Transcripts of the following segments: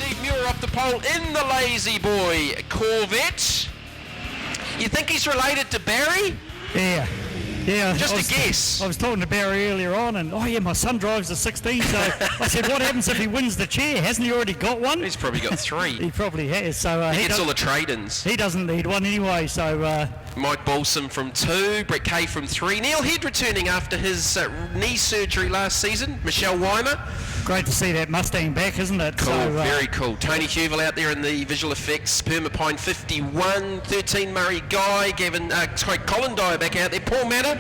Steve Muir off the pole in the Lazy Boy Corvette. You think he's related to Barry? Yeah. Just a guess. I was talking to Barry earlier on, and my son drives a 16, so I said, what happens if he wins the chair? Hasn't he already got one? He's probably got 3. He probably has. So he gets all the trade-ins. He doesn't need one anyway, so... Mike Balsam from 2, Brett Kay from 3. Neil Head returning after his knee surgery last season. Michelle Weimer. Great to see that Mustang back, isn't it? Cool, so, very cool. Tony Huville out there in the visual effects. Permapine 51, 13 Murray Guy, Colin Dyer back out there. Paul Manor.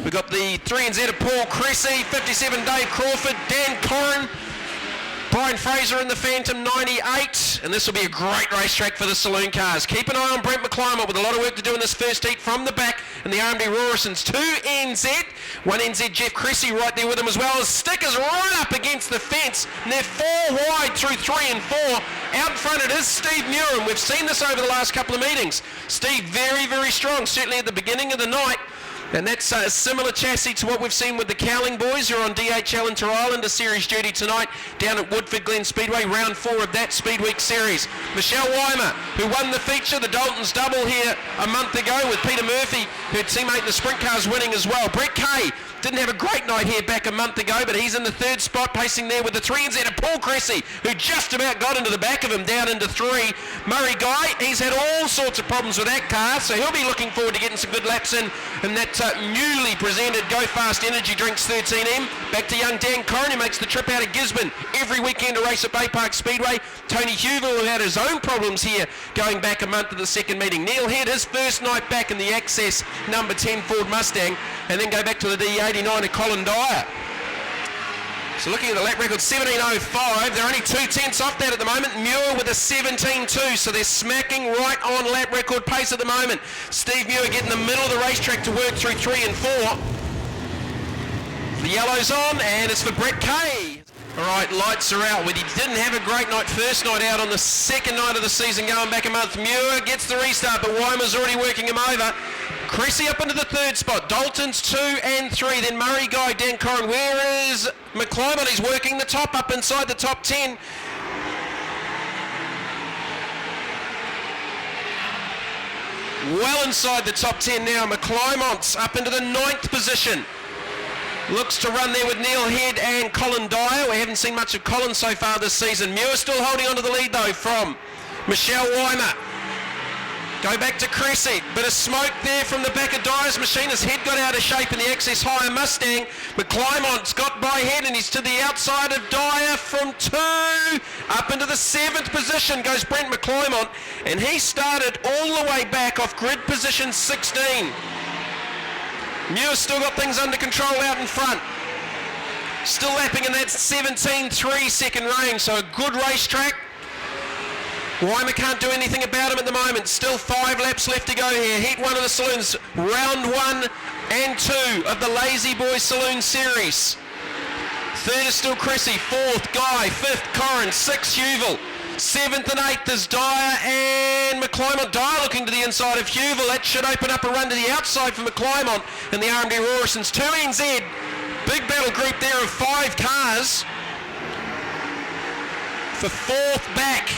We've got the 3NZ of Paul Cressy, 57 Dave Crawford, Dan Corrin, Brian Fraser in the Phantom 98, and this will be a great racetrack for the saloon cars. Keep an eye on Brent McClymont with a lot of work to do in this first heat from the back, and the RMD Rorisons. 2 NZ, 1 NZ Jeff Cressy right there with him as well as Stickers right up against the fence, and they're 4 wide through 3 and 4. Out in front it is Steve Muir, and we've seen this over the last couple of meetings. Steve very, very strong, certainly at the beginning of the night. And that's a similar chassis to what we've seen with the Cowling boys, who are on DHL Inter Islander Series duty tonight down at Woodford Glen Speedway, round 4 of that Speed Week Series. Michelle Weimer, who won the feature, the Dalton's double here a month ago with Peter Murphy, her teammate in the sprint cars, winning as well. Brett Kay didn't have a great night here back a month ago, but he's in the 3rd spot, pacing there with the 3NZ of Paul Cressy, who just about got into the back of him, down into 3. Murray Guy, he's had all sorts of problems with that car, so he'll be looking forward to getting some good laps in that newly presented Go Fast Energy Drinks 13M. Back to young Dan Corrin, who makes the trip out of Gisborne every weekend to race at Baypark Speedway. Tony Huville, who had his own problems here going back a month to the second meeting. Neil Head, his first night back in the Access number 10 Ford Mustang, and then go back to the D89 of Colin Dyer. So looking at the lap record, 17.05. They're only 2/10 off that at the moment. Muir with a 17.2, so they're smacking right on lap record pace at the moment. Steve Muir getting the middle of the racetrack to work through 3 and 4. The yellow's on, and it's for Brett Kay. All right, lights are out. He didn't have a great night first night out on the second night of the season going back a month. Muir gets the restart, but Weimer's already working him over. Cressy up into the 3rd spot. Dalton's 2 and 3. Then Murray Guy, Dan Corrin. Where is McClymont? He's working the top up inside the top 10. Well inside the top 10 now. McClymont's up into the 9th position. Looks to run there with Neil Head and Colin Dyer. We haven't seen much of Colin so far this season. Muir still holding onto the lead though from Michelle Weimer. Go back to Cressy. Bit of smoke there from the back of Dyer's machine. His head got out of shape in the Access Higher Mustang. McClymont's got by Head, and he's to the outside of Dyer from 2. Up into the 7th position goes Brent McClymont, and he started all the way back off grid position 16. Muir's still got things under control out in front. Still lapping in that 17.3 second range, so a good racetrack. Weimer can't do anything about him at the moment. Still 5 laps left to go here. Heat 1 of the Saloons, round 1 and 2 of the Lazy Boy Saloon Series. 3rd is still Cressy, 4th Guy, 5th Corrin, 6th Huville. 7th and 8th is Dyer and McClymont. Dyer looking to the inside of Huville. That should open up a run to the outside for McClymont and the RMD Rorisons. 2 NZ. Big battle group there of 5 cars for 4th back.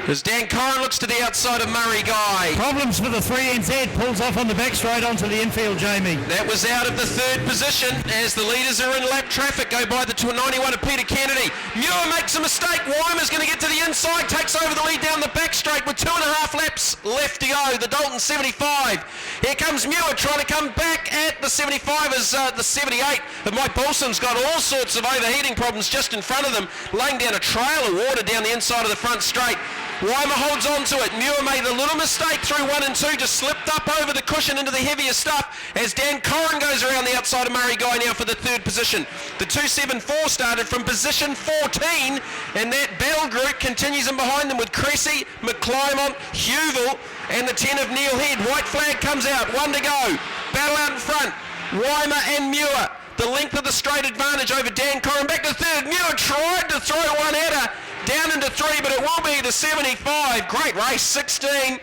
As Dan Corrin looks to the outside of Murray Guy. Problems with the 3NZ, pulls off on the back straight onto the infield, Jamie. That was out of the 3rd position as the leaders are in lap traffic. Go by the 91 of Peter Kennedy. Muir makes a mistake. Weimer's going to get to the inside, takes over the lead down the back straight with 2.5 laps left to go. The Dalton 75. Here comes Muir trying to come back at the 75 as the 78 of Mike Balsam's got all sorts of overheating problems just in front of them, laying down a trail of water down the inside of the front straight. Weimer holds on to it. Muir made a little mistake through 1 and 2, just slipped up over the cushion into the heavier stuff as Dan Corrin goes around the outside of Murray Guy now for the 3rd position. The 274 started from position 14, and that battle group continues in behind them with Cressy, McClymont, Huville, and the 10 of Neil Head. White flag comes out, 1 to go. Battle out in front, Weimer and Muir. The length of the straight advantage over Dan Corrin. Back to 3rd. Muir tried to throw one at her. Down into 3, but it will be the 75. Great race, 16.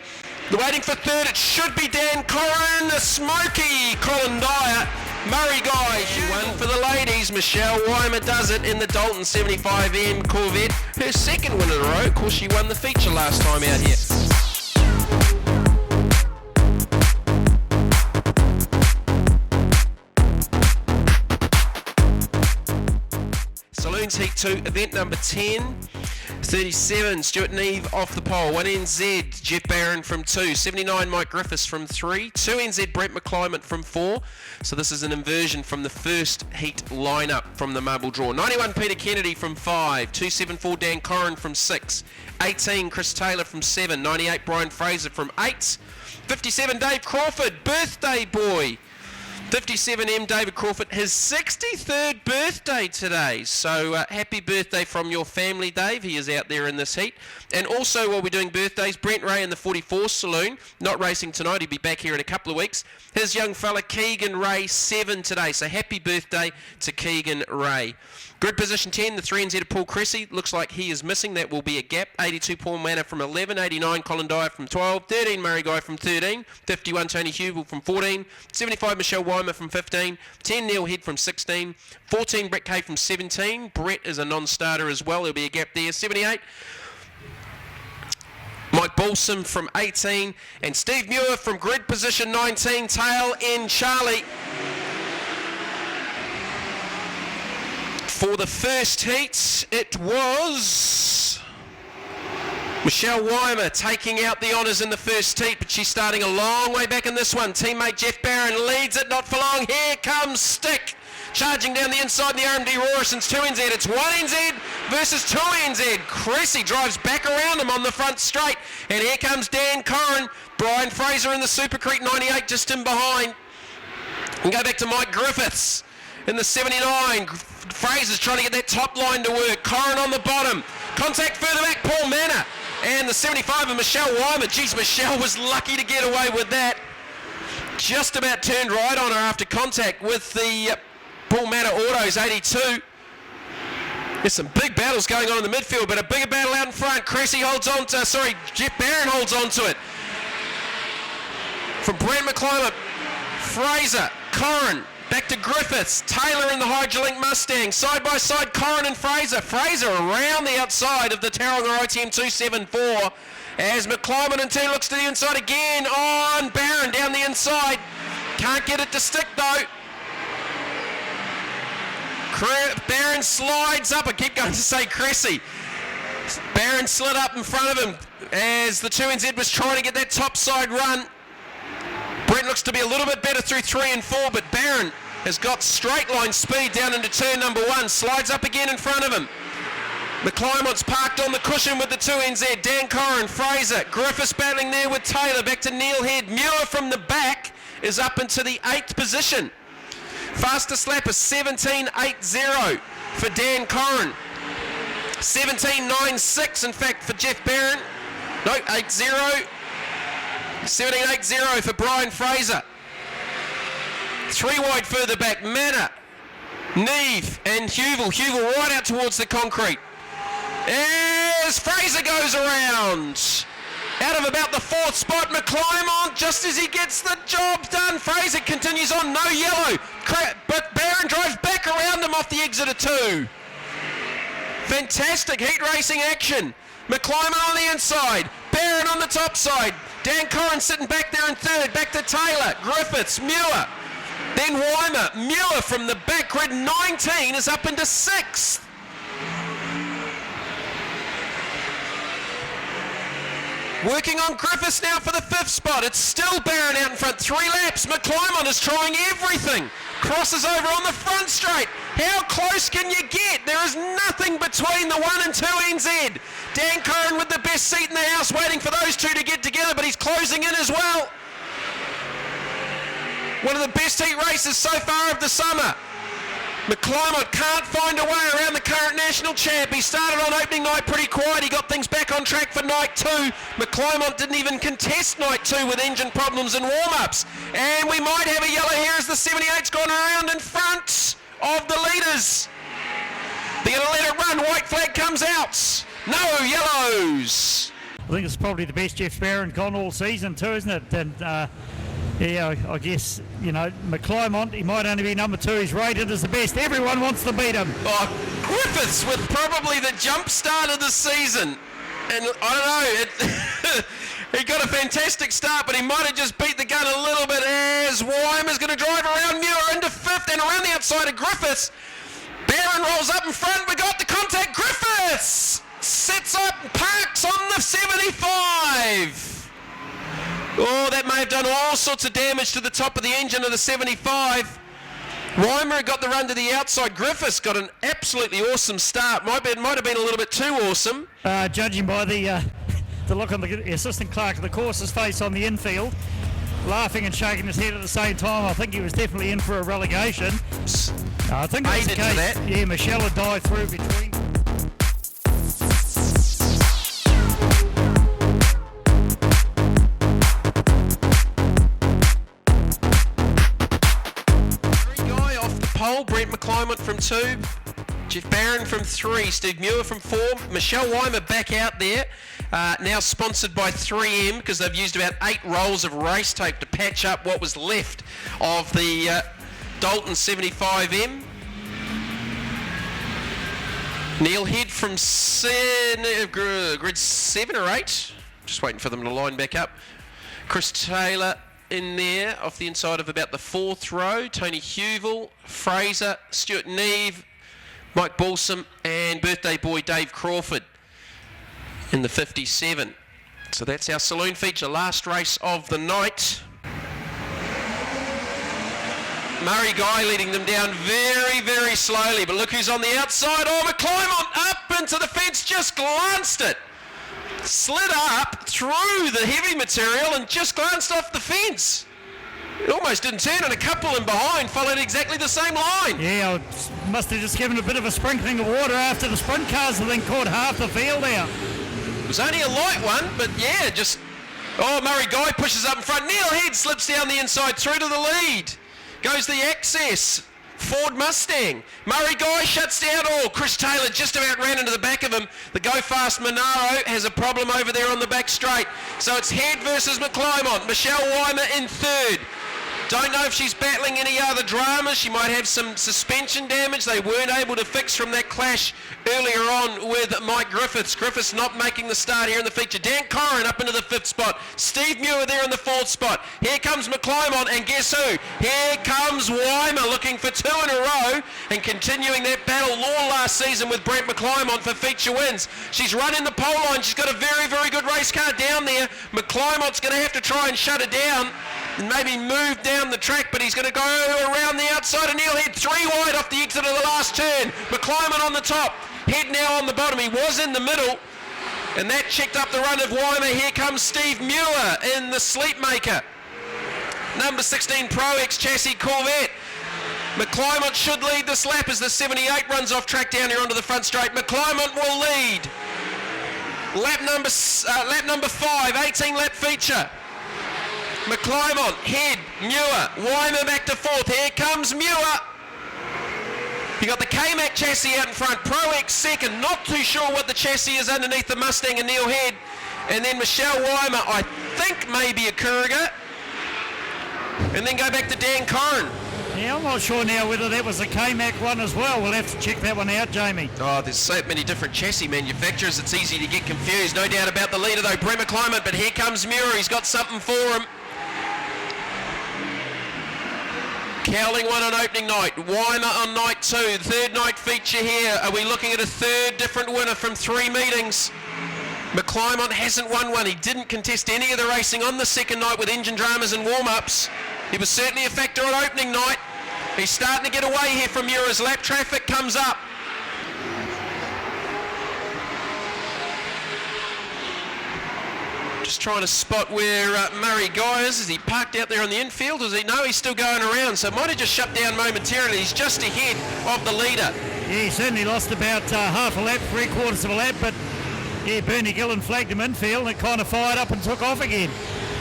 Waiting for 3rd, it should be Dan Corrin. The smoky Colin Dyer Murray Guy, she won for the ladies. Michelle Weimer does it in the Dalton 75M Corvette. Her second win in a row. Of course, she won the feature last time out here. Saloons Heat 2, event number 10. 37, Stuart Neve off the pole. 1NZ, Jeff Barron from 2. 79, Mike Griffiths from 3. 2NZ, Brent McClymont from 4. So this is an inversion from the first heat lineup from the marble draw. 91, Peter Kennedy from 5. 274, Dan Corrin from 6. 18, Chris Taylor from 7. 98, Brian Fraser from 8. 57, Dave Crawford, birthday boy. 57M David Crawford, his 63rd birthday today. So happy birthday from your family, Dave. He is out there in this heat. And also, while we're doing birthdays, Brent Ray in the 44 Saloon, not racing tonight. He'll be back here in a couple of weeks. His young fella, Keegan Ray, 7 today. So happy birthday to Keegan Ray. Grid position 10, the 3NZ of Paul Cressy. Looks like he is missing. That will be a gap. 82, Paul Manor from 11. 89, Colin Dyer from 12. 13, Murray Guy from 13. 51, Tony Hubel from 14. 75, Michelle Weimer from 15. 10, Neil Head from 16. 14, Brett Kay from 17. Brett is a non-starter as well. There'll be a gap there. 78, Mike Balsam from 18. And Steve Muir from grid position 19. Tail in Charlie. For the first heat, it was Michelle Weimer taking out the honours in the first heat, but she's starting a long way back in this one. Teammate Jeff Barron leads it, not for long. Here comes Stick, charging down the inside in the RMD Rorison's 2NZ. It's 1NZ versus 2NZ. Cressy drives back around him on the front straight, and here comes Dan Corrin. Brian Fraser in the Supercrete 98 just in behind. And go back to Mike Griffiths in the 79. Fraser's trying to get that top line to work. Corrin on the bottom. Contact further back, Paul Manor. And the 75 of Michelle Weimer. Geez, Michelle was lucky to get away with that. Just about turned right on her after contact with the Paul Manor Autos 82. There's some big battles going on in the midfield, but a bigger battle out in front. Cressy holds on to, Jeff Barron holds on to it. From Brent McClymont, Fraser, Corrin, back to Griffiths, Taylor in the Hydrolink Mustang, side by side Corrin and Fraser. Fraser around the outside of the Tauranga ITM 274 as McClymont in turn looks to the inside again on Barron down the inside. Can't get it to stick though. Barron slides up. I keep going to say Cressy. Barron slid up in front of him as the 2NZ was trying to get that top side run. Brent looks to be a little bit better through 3 and 4, but Barron has got straight line speed down into turn number 1. Slides up again in front of him. McClymont's parked on the cushion with the 2NZ. Dan Corrin, Fraser, Griffiths battling there with Taylor. Back to Neil Head. Muir from the back is up into the 8th position. Fastest lap is 17.80 for Dan Corrin. 17.96 in fact for Jeff Barron. No, 8.0. 17.80 for Brian Fraser. 3 wide further back, Manor, Neve and Hubel. Hubel right out towards the concrete. As Fraser goes around. Out of about the 4th spot, McClymont, just as he gets the job done. Fraser continues on, no yellow. But Barron drives back around him off the exit of 2. Fantastic heat racing action. McClymont on the inside, Barron on the top side. Dan Corrin sitting back there in 3rd, back to Taylor, Griffiths, Muir. Then Weimer, Muir from the back grid 19 is up into 6th. Working on Griffiths now for the 5th spot. It's still Barron out in front. 3 laps. McClymont is trying everything. Crosses over on the front straight. How close can you get? There is nothing between the 1 and 2 NZ. Dan Corrin with the best seat in the house waiting for those two to get together, but he's closing in as well. One of the best heat races so far of the summer. McClymont can't find a way around the current national champ. He started on opening night pretty quiet. He got things back on track for night 2. McClymont didn't even contest night 2 with engine problems and warm-ups. And we might have a yellow here as the 78's gone around in front of the leaders. They're going to let it run. White flag comes out. No yellows. I think it's probably the best Jeff Barron gone all season too, isn't it? And Yeah, I guess, you know, McClymont, he might only be number 2. He's rated as the best. Everyone wants to beat him. Oh, Griffiths with probably the jump start of the season. And I don't know, he got a fantastic start, but he might have just beat the gun a little bit as Weimer's going to drive around Muir into 5th and around the outside of Griffiths. Barron rolls up in front. We got the contact. Griffiths sets up, parks on the 75. Oh, that may have done all sorts of damage to the top of the engine of the 75. Weimer got the run to the outside. Griffiths got an absolutely awesome start. Might have been a little bit too awesome. Judging by the look on the assistant clerk of the course's face on the infield, laughing and shaking his head at the same time, I think he was definitely in for a relegation. I think that's the case. That. Yeah, Michelle had dived through between. Pole, Brent McClymont from 2, Jeff Barron from 3, Steve Muir from 4, Michelle Weimer back out there, now sponsored by 3M because they've used about 8 rolls of race tape to patch up what was left of the Dalton 75M. Neil Head from grid 7 or 8, just waiting for them to line back up. Chris Taylor in there off the inside of about the 4th row. Tony Huville, Fraser, Stuart Neve, Mike Balsam and birthday boy Dave Crawford in the 57. So that's our saloon feature, last race of the night. Murray Guy leading them down very, very slowly, but look who's on the outside. Oh, McClymont up into the fence, just glanced it. Slid up through the heavy material and just glanced off the fence. It almost didn't turn, and a couple in behind followed exactly the same line. Yeah, must have just given a bit of a sprinkling of water after the sprint cars and then caught half the field out. It was only a light one, but yeah, just... Oh, Murray Guy pushes up in front. Neil Head slips down the inside through to the lead. Goes the Access. Ford Mustang. Murray Guy shuts down all. Chris Taylor just about ran into the back of him. The Go Fast Monaro has a problem over there on the back straight. So it's Head versus McClymont. Michelle Weimer in 3rd. Don't know if she's battling any other dramas. She might have some suspension damage they weren't able to fix from that clash earlier on with Mike Griffiths. Griffiths not making the start here in the feature. Dan Corrin up into the 5th spot. Steve Muir there in the 4th spot. Here comes McClymont, and guess who? Here comes Weimer looking for 2 in a row and continuing that battle law last season with Brent McClymont for feature wins. She's running the pole line. She's got a very, very good race car down there. McClymont's going to have to try and shut her down and maybe move down the track, but he's going to go around the outside of Neil Head, 3 wide off the exit of the last turn. McClymont on the top, Head now on the bottom. He was in the middle, and that checked up the run of Weimer. Here comes Steve Muir in the Sleepmaker. Number 16 Pro X chassis Corvette. McClymont should lead this lap as the 78 runs off track down here onto the front straight. McClymont will lead. Lap number 5, 18 lap feature. McClymont, Head, Muir, Weimer back to 4th. Here comes Muir. You got the K-Mac chassis out in front. Pro X 2nd. Not too sure what the chassis is underneath the Mustang and Neil Head. And then Michelle Weimer, I think maybe a Courier. And then go back to Dan Corrin. Yeah, I'm not sure now whether that was a K-Mac one as well. We'll have to check that one out, Jamie. Oh, there's so many different chassis manufacturers, it's easy to get confused. No doubt about the leader though, Brent McClymont, but here comes Muir. He's got something for him. Cowling one on opening night, Weimer on night 2, 3rd night feature here. Are we looking at a 3rd different winner from 3 meetings? McClymont hasn't won one. He didn't contest any of the racing on the 2nd night with engine dramas and warm-ups. He was certainly a factor on opening night. He's starting to get away here from Muir as lap traffic comes up. Just trying to spot where Murray Guy is. Is he parked out there on the infield? Does he know he's still going around? So might have just shut down momentarily. He's just ahead of the leader. Yeah, he certainly lost about half a lap, 3/4 of a lap, but yeah, Bernie Gillen flagged him infield and it kind of fired up and took off again.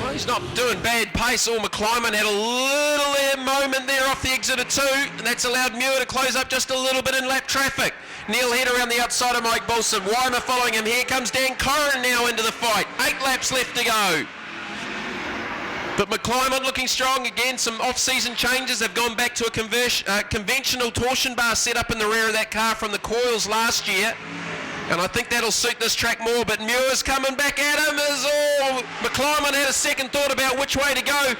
Well, he's not doing bad pace. Or McClymont had a little moment there off the exit of 2, and that's allowed Muir to close up just a little bit in lap traffic. Neil Head around the outside of Mike Balsam. Weimer following him. Here comes Dan Corrin now into the fight. 8 laps left to go. But McClymont looking strong again. Some off-season changes. They've gone back to a conventional torsion bar set up in the rear of that car from the coils last year. And I think that'll suit this track more. But Muir's coming back at him as all. McClymont had a second thought about which way to go.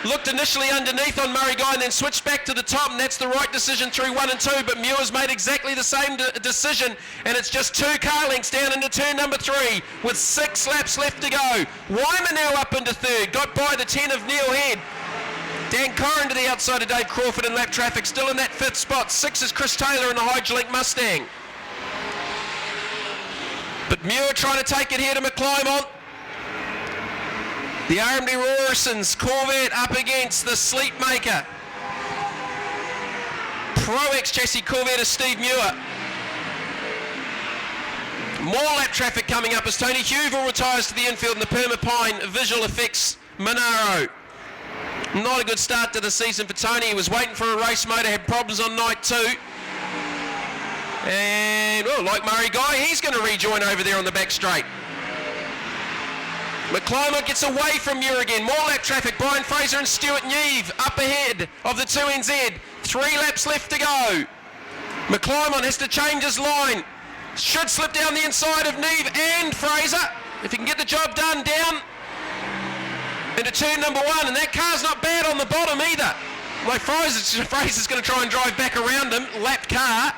Looked initially underneath on Murray Guy and then switched back to the top, and that's the right decision through 1 and 2, but Muir's made exactly the same decision, and it's just 2 car lengths down into turn number 3 with 6 laps left to go. Weimer now up into third, got by the 10 of Neil Head. Dan Corrin to the outside of Dave Crawford in lap traffic, still in that 5th spot. 6 is Chris Taylor in the Hygelink Mustang. But Muir trying to take it here to McClymont. The RMD Rorison's Corvette up against the Sleepmaker. Pro X chassis Corvette of Steve Muir. More lap traffic coming up as Tony Huvel retires to the infield in the Permapine Visual Effects Monaro. Not a good start to the season for Tony. He was waiting for a race motor, had problems on night 2. And, well, like Murray Guy, he's going to rejoin over there on the back straight. McClymont gets away from Muir again. More lap traffic. Brian Fraser and Stuart Neve up ahead of the 2NZ. 3 laps left to go. McClymont has to change his line. Should slip down the inside of Neve and Fraser. If he can get the job done, down into turn number 1. And that car's not bad on the bottom either. Like Fraser's going to try and drive back around him. Lapped car.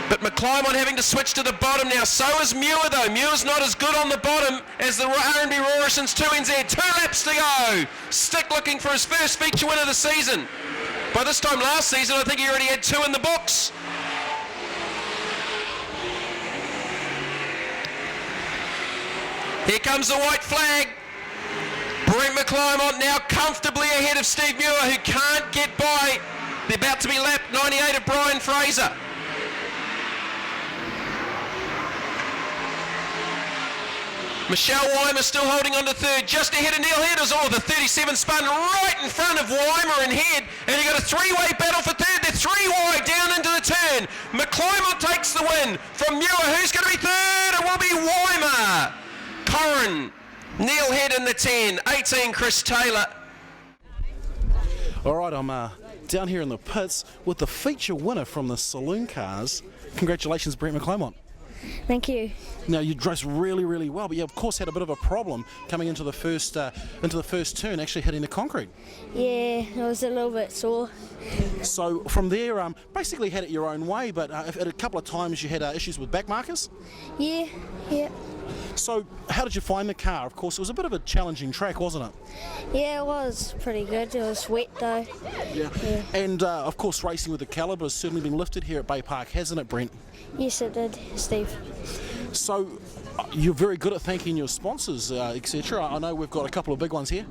But McClymont having to switch to the bottom now. So is Muir though. Muir's not as good on the bottom as the R&B Rorison's 2NZ. 2 laps to go. Stick looking for his first feature win of the season. By this time last season, I think he already had 2 in the books. Here comes the white flag. Brent McClymont now comfortably ahead of Steve Muir, who can't get by the about to be lap 98 of Brian Fraser. Michelle Weimer still holding on to third, just ahead of Neil Head as all. The 37 spun right in front of Weimer and Head, and you got a 3-way battle for third. They're 3 wide down into the turn. McClymont takes the win from Muir. Who's going to be third? It will be Weimer. Corrin, Neil Head in the 10, 18 Chris Taylor. All right, I'm down here in the pits with the feature winner from the Saloon cars. Congratulations, Brent McClymont. Thank you. Now, you dressed really, really well, but you of course had a bit of a problem coming into the first turn, actually hitting the concrete. Yeah, I was a little bit sore. So from there, basically had it your own way, but at a couple of times you had issues with back markers. Yeah. So how did you find the car? Of course, it was a bit of a challenging track, wasn't it? Yeah, it was pretty good. It was wet though. Yeah. And of course, racing with the calibre has certainly been lifted here at Baypark, hasn't it, Brent? Yes, it did, Steve. So you're very good at thanking your sponsors, etc. I know we've got a couple of big ones here.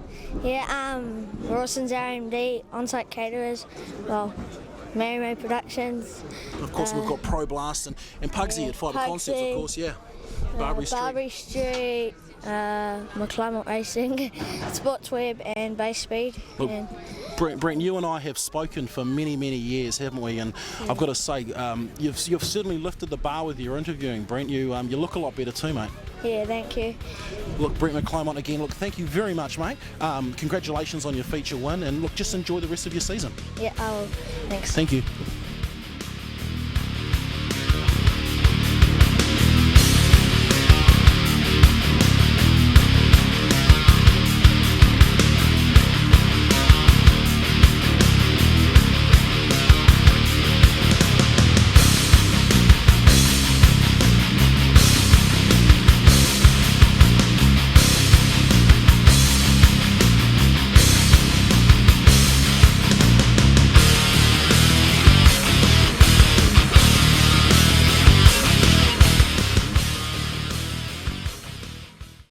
Yeah, Rawson's R&D, on-site caterers, well, Merry Productions. Of course, we've got Pro Blast and Pugsy at Fibre Concepts, of course, yeah. Barbary Street, McClymont Racing, Sportsweb and Base Speed. Look, Brent, you and I have spoken for many, many years, haven't we? And I've got to say, you've certainly lifted the bar with your interviewing, Brent. You look a lot better too, mate. Yeah, thank you. Look, Brent McClymont again, look, thank you very much, mate. Congratulations on your feature win, and look, just enjoy the rest of your season. Yeah, I will. Thanks. Thank you.